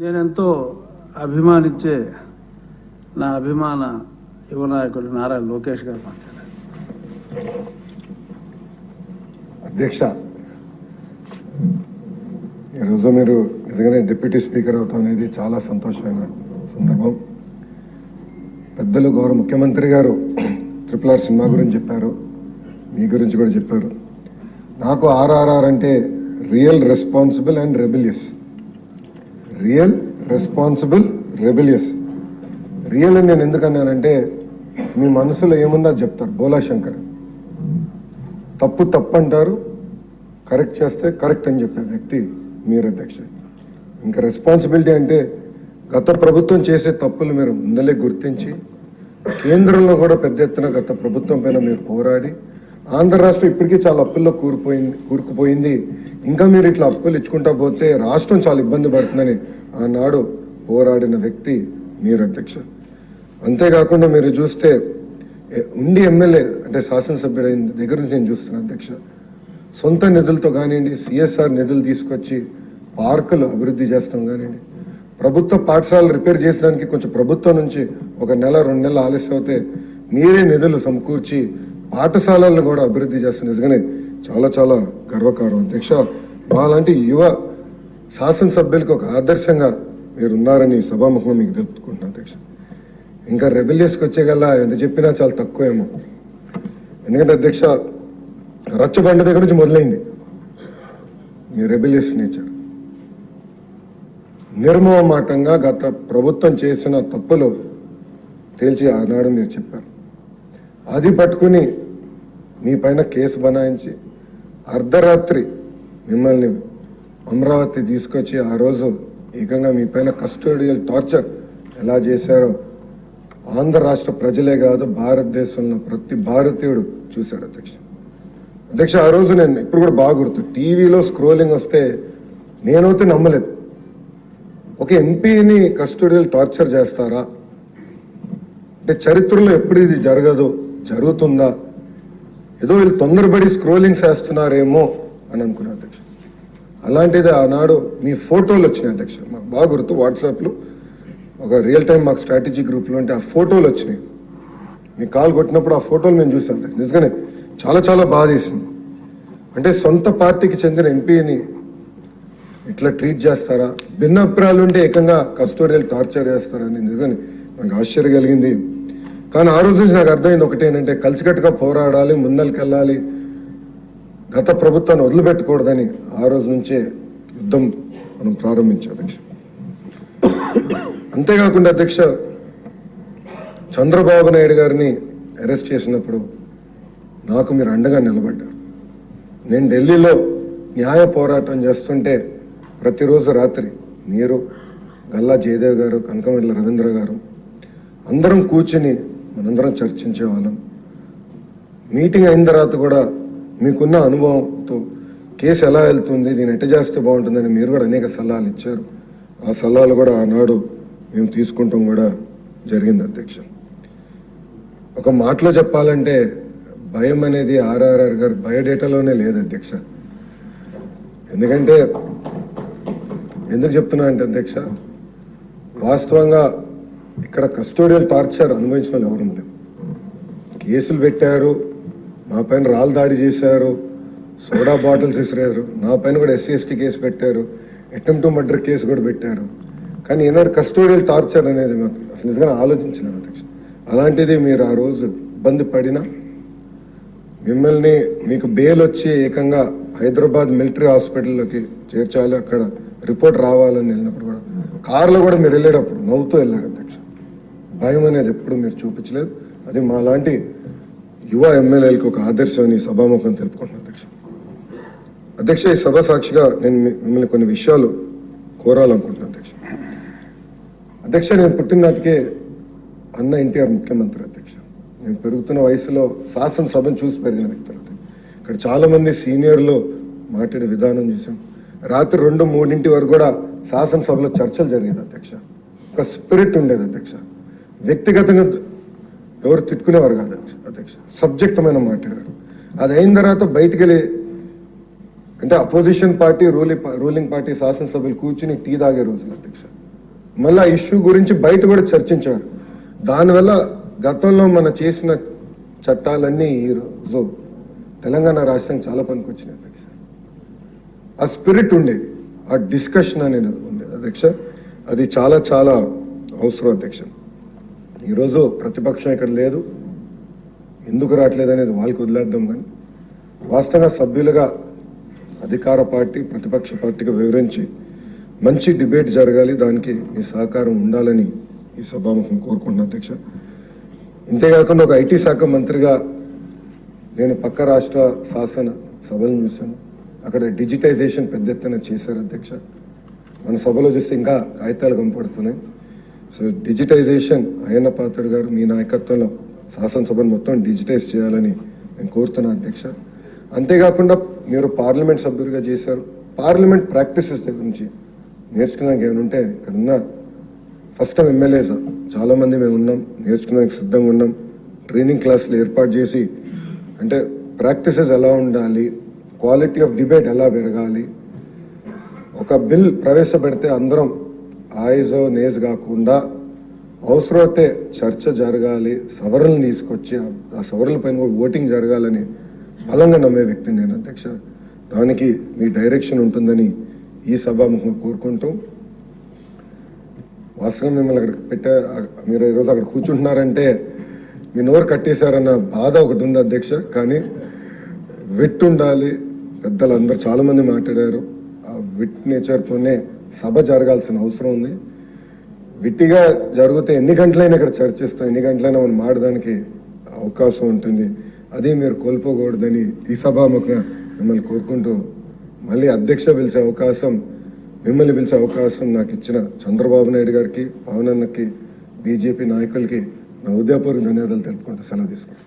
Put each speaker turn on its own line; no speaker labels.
నేనెంతో అభిమానించే నా అభిమాన యువ నాయకుడు నారా లోకేష్ గారు మాట్లాడారు.
అధ్యక్ష, ఈరోజు మీరు నిజంగానే డిప్యూటీ స్పీకర్ అవుతాం అనేది చాలా సంతోషమైన సందర్భం. పెద్దలు గౌరవ ముఖ్యమంత్రి గారు RRR సినిమా గురించి చెప్పారు, మీ గురించి కూడా చెప్పారు. నాకు RRR అంటే real responsible and rebellious. Real responsible rebellious. Real అని నేను ఎందుకన్నానంటే మీ మనసులో ఏముందో చెప్తారు. బోలా శంకర్ తప్పు తప్పు అంటారు, కరెక్ట్ చేస్తే కరెక్ట్ అని చెప్పే వ్యక్తి మీరు అధ్యక్ష. ఇంకా రెస్పాన్సిబిలిటీ అంటే గత ప్రభుత్వం చేసే తప్పులు మీరు ముందలే గుర్తించి కేంద్రంలో కూడా పెద్ద ఎత్తున గత ప్రభుత్వం పైన మీరు పోరాడి ఆంధ్ర రాష్ట్రం ఇప్పటికీ చాలా అప్పుల్లో కూరుకుపోయింది. ఇంకా మీరు ఇట్లా అప్పులు ఇచ్చుకుంటా పోతే రాష్ట్రం చాలా ఇబ్బంది పడుతుందని ఆనాడు పోరాడిన వ్యక్తి మీరు అధ్యక్ష. అంతేకాకుండా మీరు చూస్తే ఉండి ఎమ్మెల్యే అంటే శాసనసభ్యుడైన దగ్గర నుంచి నేను చూస్తున్నాను అధ్యక్ష. సొంత నిధులతో కానివ్వండి, CSR నిధులు తీసుకొచ్చి పార్కులు అభివృద్ధి చేస్తాం కానివ్వండి, ప్రభుత్వ పాఠశాలలు రిపేర్ చేసడానికి కొంచెం ప్రభుత్వం నుంచి 1 నెల 2 నెలలు ఆలస్యం అవుతే మీరే నిధులు సమకూర్చి పాఠశాలలను కూడా అభివృద్ధి చేస్తున్న నిజంగానే చాలా చాలా గర్వకారం అధ్యక్ష. మాలాంటి యువ శాసనసభ్యులకు ఒక ఆదర్శంగా మీరు ఉన్నారని సభాముఖంగా మీకు తెలుపుకుంటున్నాను అధ్యక్ష. ఇంకా రెబెలియస్కి వచ్చేగల్లా ఎంత చెప్పినా చాలా తక్కువేమో. ఎందుకంటే అధ్యక్ష, రచ్చబండ దగ్గర నుంచి మొదలైంది మీ రెబెలియస్ నేచర్. నిర్మోహమాటంగా గత ప్రభుత్వం చేసిన తప్పులు తేల్చి ఆనాడు మీరు చెప్పారు. అది పట్టుకుని మీ పైన కేసు బనాయించి అర్ధరాత్రి మిమ్మల్ని అమరావతి తీసుకొచ్చి ఆ రోజు ఏకంగా మీ పైన కస్టోడియల్ టార్చర్ ఎలా చేశారో ఆంధ్ర రాష్ట్ర ప్రజలే కాదు భారతదేశంలో ప్రతి భారతీయుడు చూశాడు అధ్యక్ష. అధ్యక్ష, ఆ రోజు నేను ఇప్పుడు కూడా బాగా గుర్తు, టీవీలో స్క్రోలింగ్ వస్తే నేనైతే నమ్మలేదు. ఒక ఎంపీని కస్టోడియల్ టార్చర్ చేస్తారా అంటే చరిత్రలో ఎప్పుడు ఇది జరగదు, జరుగుతుందా, ఏదో వీళ్ళు తొందరపడి స్క్రోలింగ్స్ వేస్తున్నారేమో అని అనుకున్నా అధ్యక్ష. అలాంటిది ఆనాడు మీ ఫోటోలు వచ్చినాయి అధ్యక్ష. మాకు బాగా గుర్తు, వాట్సాప్లో ఒక రియల్ టైం మాకు స్ట్రాటజీ గ్రూప్లో అంటే ఆ ఫోటోలు వచ్చినాయి. మీ కాల్ కొట్టినప్పుడు ఆ ఫోటోలు మేము చూసాం. నిజంగానే చాలా చాలా బాధ వేసింది. అంటే సొంత పార్టీకి చెందిన ఎంపీని ఇట్లా ట్రీట్ చేస్తారా, భిన్నాభిప్రాయాలు ఉంటే ఏకంగా కస్టోడియల్ టార్చర్ చేస్తారని నిజంగానే నాకు ఆశ్చర్యం కలిగింది. కానీ ఆ రోజు నుంచి నాకు అర్థమైంది ఒకటేనంటే కలిసికట్టుగా పోరాడాలి, ముందరికెళ్ళాలి, గత ప్రభుత్వాన్ని వదిలిపెట్టకూడదని ఆ రోజు నుంచే యుద్ధం మనం ప్రారంభించాం అధ్యక్ష. అంతేకాకుండా అధ్యక్ష, చంద్రబాబు నాయుడు గారిని అరెస్ట్ చేసినప్పుడు నాకు మీరు అండగా నిలబడ్డారు. నేను ఢిల్లీలో న్యాయ పోరాటం చేస్తుంటే ప్రతిరోజు రాత్రి మీరు, గల్లా జయదేవ్ గారు, కనకమెడల రవీంద్ర గారు అందరం కూర్చుని మనందరం చర్చించేవాళ్ళం. మీటింగ్ అయిన తర్వాత కూడా మీకున్న అనుభవంతో కేసు ఎలా వెళ్తుంది, దీన్ని ఎట్ట చేస్తే బాగుంటుందని మీరు కూడా అనేక సలహాలు ఇచ్చారు. ఆ సలహాలు కూడా ఆనాడు మేము తీసుకుంటాం కూడా జరిగింది అధ్యక్ష. ఒక మాటలో చెప్పాలంటే భయం అనేది RRR గారు బయోడేటాలోనే లేదు అధ్యక్ష. ఎందుకు చెప్తున్నా అంటే అధ్యక్ష, వాస్తవంగా ఇక్కడ కస్టోడియల్ టార్చర్ అనుభవించిన వాళ్ళు ఎవరు లేరు. కేసులు పెట్టారు, నా పైన రాళ్ళు దాడి చేశారు, సోడా బాటిల్స్ ఇసిరారు, నా పైన కూడా SC/ST కేసు పెట్టారు, అటెంప్ట్ టు మర్డర్ కేసు కూడా పెట్టారు. కానీ ఈనాడు కస్టోడియల్ టార్చర్ అనేది మాకు అసలు నిజంగా ఆలోచించిన అధ్యక్ష. అలాంటిది మీరు ఆ రోజు ఇబ్బంది పడినా మిమ్మల్ని మీకు బెయిల్ వచ్చి ఏకంగా హైదరాబాద్ మిలిటరీ హాస్పిటల్లోకి చేర్చాలి, అక్కడ రిపోర్ట్ రావాలని వెళ్ళినప్పుడు కూడా కారులో కూడా మీరు వెళ్ళేటప్పుడు నవ్వుతూ వెళ్ళారు అధ్యక్ష. భయం అనేది ఎప్పుడు మీరు చూపించలేదు. అది మా లాంటి యువ ఎమ్మెల్యేలకు ఒక ఆదర్శం అని సభాముఖం తెలుపుకుంటున్నాను అధ్యక్ష. అధ్యక్ష, ఈ సభ సాక్షిగా నేను మిమ్మల్ని కొన్ని విషయాలు కోరాలనుకుంటున్నాను అధ్యక్ష. అధ్యక్ష, నేను పుట్టిననాటికే అన్న NTR ముఖ్యమంత్రి అధ్యక్ష. నేను పెరుగుతున్న వయసులో శాసనసభను చూసి పెరిగిన వ్యక్తులు. ఇక్కడ చాలా మంది సీనియర్లు మాట్లాడే విధానం చూసాం. రాత్రి 2-3 వరకు కూడా శాసనసభలో చర్చలు జరిగేది అధ్యక్ష. ఒక స్పిరిట్ ఉండేది అధ్యక్ష. వ్యక్తిగతంగా ఎవరు తిట్టుకునేవారు కాదు అధ్యక్ష, సబ్జెక్టమైన మాట్లాడారు. అది అయిన తర్వాత బయటికి వెళ్ళి అంటే అపోజిషన్ పార్టీ రూలింగ్ పార్టీ శాసనసభ్యులు కూర్చుని టీ తాగే రోజులు అధ్యక్ష. మళ్ళీ ఆ ఇష్యూ గురించి బయట కూడా చర్చించారు. దానివల్ల గతంలో మన చేసిన చట్టాలన్నీ ఈరోజు తెలంగాణ రాష్ట్రం చాలా పనికొచ్చినాయి అధ్యక్ష. ఆ స్పిరిట్ ఉండేది, ఆ డిస్కషన్ అనేది ఉండేది అధ్యక్ష. అది చాలా చాలా అవసరం అధ్యక్ష. ఈరోజు ప్రతిపక్షం ఇక్కడ లేదు, ఎందుకు రావట్లేదు అనేది వాళ్ళకి వదిలేద్దాం. కానీ వాస్తవంగా సభ్యులుగా అధికార పార్టీ ప్రతిపక్ష పార్టీకి వివరించి మంచి డిబేట్ జరగాలి, దానికి మీ సహకారం ఉండాలని ఈ సభాముఖం కోరుకుంటున్నాను అధ్యక్ష. ఇంతేకాకుండా ఒక ఐటీ శాఖ మంత్రిగా నేను పక్క రాష్ట్ర శాసన సభలను చూశాను. అక్కడ డిజిటైజేషన్ పెద్ద ఎత్తున చేశారు అధ్యక్ష. మన సభలో చూస్తే ఇంకా కాగితాలు కనపడుతున్నాయి. సో డిజిటైజేషన్ అయ్యన్న పాత్రుడు గారు మీ నాయకత్వంలో శాసనసభను మొత్తం డిజిటైజ్ చేయాలని నేను కోరుతున్నా అధ్యక్ష. అంతేకాకుండా మీరు పార్లమెంట్ సభ్యులుగా చేశారు, పార్లమెంట్ ప్రాక్టీసెస్ దగ్గర నుంచి నేర్చుకున్నాక ఏమైనా ఉంటే ఇక్కడ ఉన్న ఫస్ట్ టైం ఎమ్మెల్యేస్ చాలా మంది మేము ఉన్నాం, నేర్చుకున్నాక సిద్ధంగా ఉన్నాం. ట్రైనింగ్ క్లాసులు ఏర్పాటు చేసి అంటే ప్రాక్టీసెస్ ఎలా ఉండాలి, క్వాలిటీ ఆఫ్ డిబేట్ ఎలా పెరగాలి, ఒక బిల్ ప్రవేశపెడితే అందరం ఆయిజో నేజ్ కాకుండా అవసరమైతే చర్చ జరగాలి, సవరణలు తీసుకొచ్చి ఆ సవరణల పైన కూడా ఓటింగ్ జరగాలని బలంగా నమ్మే వ్యక్తిని నేను అధ్యక్ష. దానికి మీ డైరెక్షన్ ఉంటుందని ఈ సభాముఖంగా కోరుకుంటూ, వాస్తవం మిమ్మల్ని అక్కడ మీరు ఈరోజు అక్కడ కూర్చుంటున్నారంటే మీ నోరు కట్టేశారన్న బాధ ఒకటి ఉంది అధ్యక్ష. కానీ విట్ ఉండాలి, పెద్దలు అందరు చాలా మంది మాట్లాడారు, ఆ విట్ నేచర్తోనే సభ జరగాల్సిన అవసరం ఉంది. విట్టిగా జరిగితే ఎన్ని గంటలైనా ఇక్కడ చర్చిస్తాం, ఎన్ని గంటలైనా మనం మాడడానికి అవకాశం ఉంటుంది. అది మీరు కోల్పోకూడదని ఈ సభాముఖంగా మిమ్మల్ని కోరుకుంటూ, మళ్ళీ అధ్యక్ష పిలిచే అవకాశం, మిమ్మల్ని పిలిచే అవకాశం నాకు ఇచ్చిన చంద్రబాబు నాయుడు గారికి, పవన్ అన్నకి, బీజేపీ నాయకులకి నా హృదయపూర్వక ధన్యవాదాలు తెలుపుకుంటూ సెలవు తీసుకుంటాను.